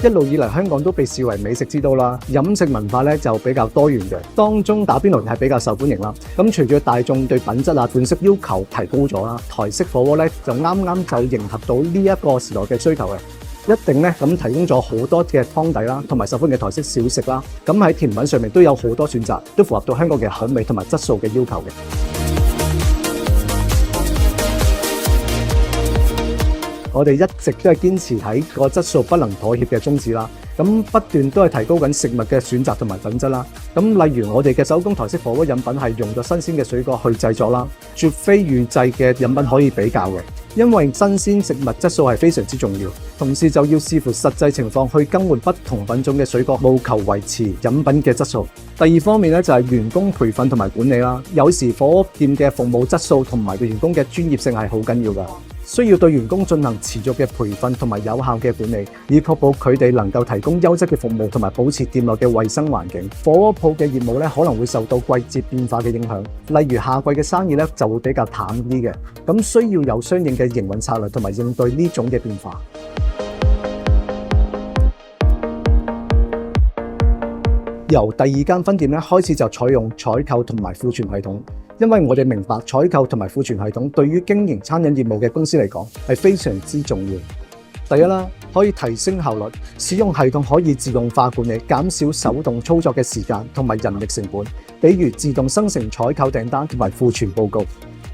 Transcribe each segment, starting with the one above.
一路以嚟香港都被視為美食之都啦，飲食文化咧就比較多元嘅，當中打邊爐係比較受歡迎啦。咁隨住大眾對品質款式要求提高咗啦，台式火鍋咧就啱啱就迎合到呢一個時代嘅需求嘅。一定咧咁提供咗好多嘅湯底啦，同埋受歡迎嘅台式小食啦。咁喺甜品上面都有好多選擇，都符合到香港嘅口味同埋質素嘅要求嘅。我哋一直都係堅持喺個質素不能妥協嘅宗旨啦。咁不斷都係提高緊食物嘅選擇同埋品質啦。咁例如我哋嘅手工台式火鍋飲品係用咗新鮮嘅水果去製作啦，絕非預製嘅飲品可以比較嘅。因為新鮮食物質素係非常之重要，同時就要視乎實際情況去更換不同品種嘅水果，務求維持飲品嘅質素。第二方面咧就係員工培訓同埋管理啦。有時火鍋店嘅服務質素同埋員工嘅專業性係好緊要㗎，需要對員工進行持續嘅培訓同埋有效嘅管理，以確保佢哋能夠提供優質嘅服務同埋保持店內嘅衛生環境。火鍋鋪嘅業務咧可能會受到季節變化嘅影響，例如夏季嘅生意咧就會比較淡啲嘅，咁需要有相應嘅營運策略同埋應對呢種嘅變化。由第二間分店咧開始就採用採購同埋庫存系統，因為我哋明白採購同埋庫存系統對於經營餐飲業務嘅公司嚟講係非常之重要。第一啦，可以提升效率，使用系統可以自動化管理，減少手動操作嘅時間同埋人力成本，比如自動生成採購訂單同埋庫存報告。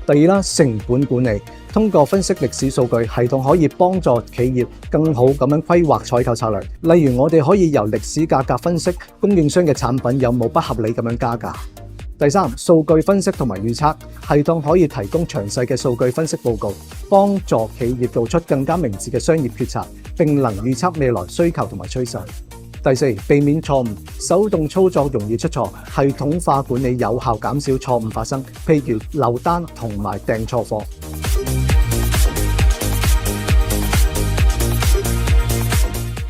第二啦，成本管理，通過分析歷史數據，系統可以幫助企業更好咁樣規劃採購策略。例如我哋可以由歷史價格分析供應商嘅產品有冇不合理咁樣加價。第三，數據分析同埋預測，系統可以提供詳細嘅數據分析報告，幫助企業做出更加明智嘅商業決策，並能預測未來需求同埋趨勢。第四，避免錯誤，手動操作容易出錯，系統化管理有效減少錯誤發生，譬如漏單同埋訂錯貨。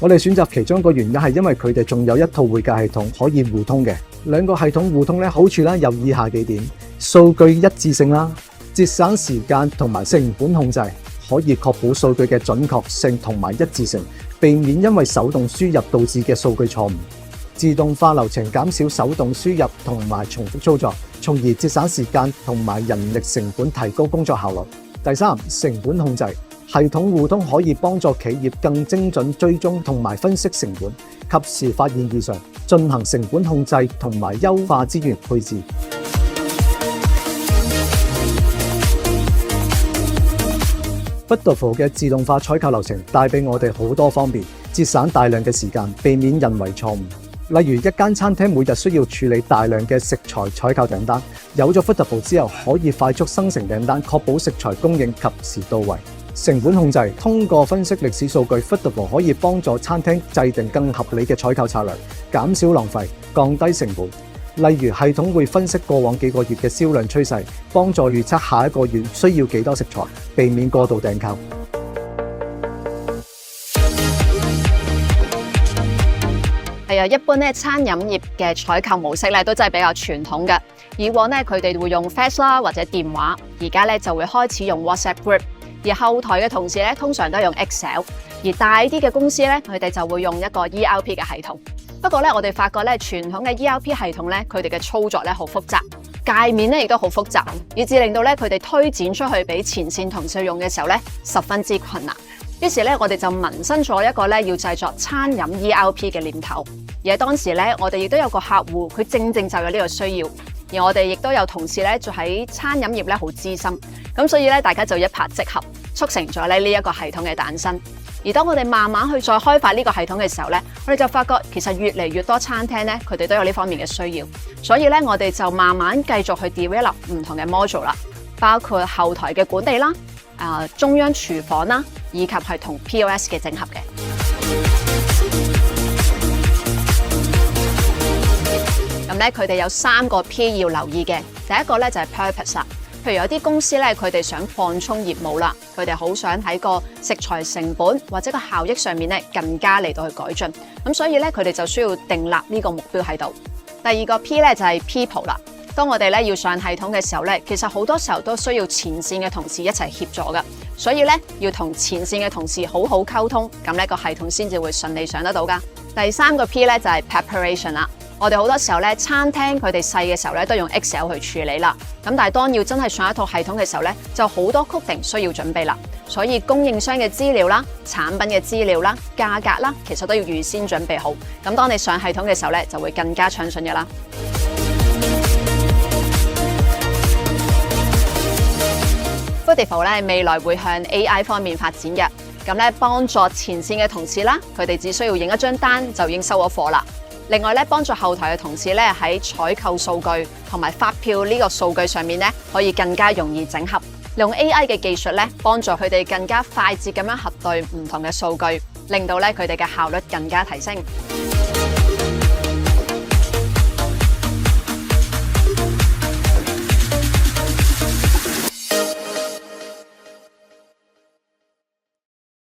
我哋選擇其中一個原因係因為佢哋仲有一套會計系統可以互通嘅。兩個系統互通咧，好處咧有以下幾點：數據一致性啦，節省時間同埋成本控制，可以確保數據嘅準確性同埋一致性，避免因為手動輸入導致嘅數據錯誤。自動化流程減少手動輸入同埋重複操作，從而節省時間同埋人力成本，提高工作效率。第三，成本控制，系統互通可以幫助企業更精準追蹤同埋分析成本，及時發現異常，進行成本控制同埋優化資源配置。Foodible 嘅自動化採購流程帶俾我哋好多方便，節省大量嘅時間，避免人為錯誤。例如一間餐廳每日需要處理大量嘅食材採購訂單，有咗 Foodible 之後，可以快速生成訂單，確保食材供應及時到位。成本控制，通過分析歷史數據 ，Foodible 可以幫助餐廳制定更合理嘅採購策略，減少浪費，降低成本。例如系統會分析過往幾個月嘅銷量趨勢，幫助預測下一個月需要幾多食材，避免過度訂購。係啊，一般咧餐飲業嘅採購模式咧都真係比較傳統嘅。以往咧佢哋會用 fax 啦或者電話，而家咧就會開始用 WhatsApp group。而後台嘅同事咧通常都係用 Excel， 而大啲嘅公司咧佢哋就會用一個 ERP 嘅系統。不過咧我哋發覺咧傳統嘅 ERP 系統咧佢哋嘅操作咧好複雜，界面咧亦都好複雜，以致令到咧佢哋推展出去俾前線同事用嘅時候咧十分之困難。於是咧我哋就萌生咗一個咧要製作餐飲 ERP 嘅念頭。而喺當時咧我哋亦都有個客戶，佢正正就有呢個需要。而我哋亦都有同事咧，就喺餐飲業咧好資深，咁所以咧大家就一拍即合，促成咗咧呢一個系統嘅誕生。而當我哋慢慢去再開發呢個系統嘅時候咧，我哋就發覺其實越嚟越多餐廳咧，佢哋都有呢方面嘅需要，所以咧我哋就慢慢繼續去 develop 唔同嘅 module 啦，包括後台嘅管理啦、中央廚房啦，以及係同 POS 嘅整合嘅。咁咧，佢哋有3個 P 要留意嘅。第一個咧就係 purpose 啦。譬如有啲公司咧，佢哋想擴充業務啦，佢哋好想喺個食材成本或者個效益上面咧更加嚟到去改進。咁所以咧，佢哋就需要訂立呢個目標喺度。第二個 P 咧就係 people 啦。當我哋咧要上系統嘅時候咧，其實好多時候都需要前線嘅同事一齊協助㗎。所以咧要同前線嘅同事好好溝通，咁呢個系統先至會順利上得到㗎。第三個 P 咧就係 preparation 啦。我哋好多時候咧，餐廳佢哋細嘅時候咧都用 Excel 去處理啦。咁但係當要真係上一套系統嘅時候咧，就好多 coding 需要準備啦。所以供應商嘅資料啦、產品嘅資料啦、價格啦，其實都要預先準備好。咁當你上系統嘅時候咧，就會更加暢順嘅啦。Foodivo 咧未來會向 AI 方面發展嘅，咁咧幫助前線嘅同事啦，佢哋只需要影一張單就已經收咗貨啦。另外咧，幫助後台嘅同事咧喺採購數據同埋發票呢個數據上面咧，可以更加容易整合，用 AI 嘅技術咧，幫助佢哋更加快捷咁樣核對唔同嘅數據，令到咧佢哋嘅效率更加提升。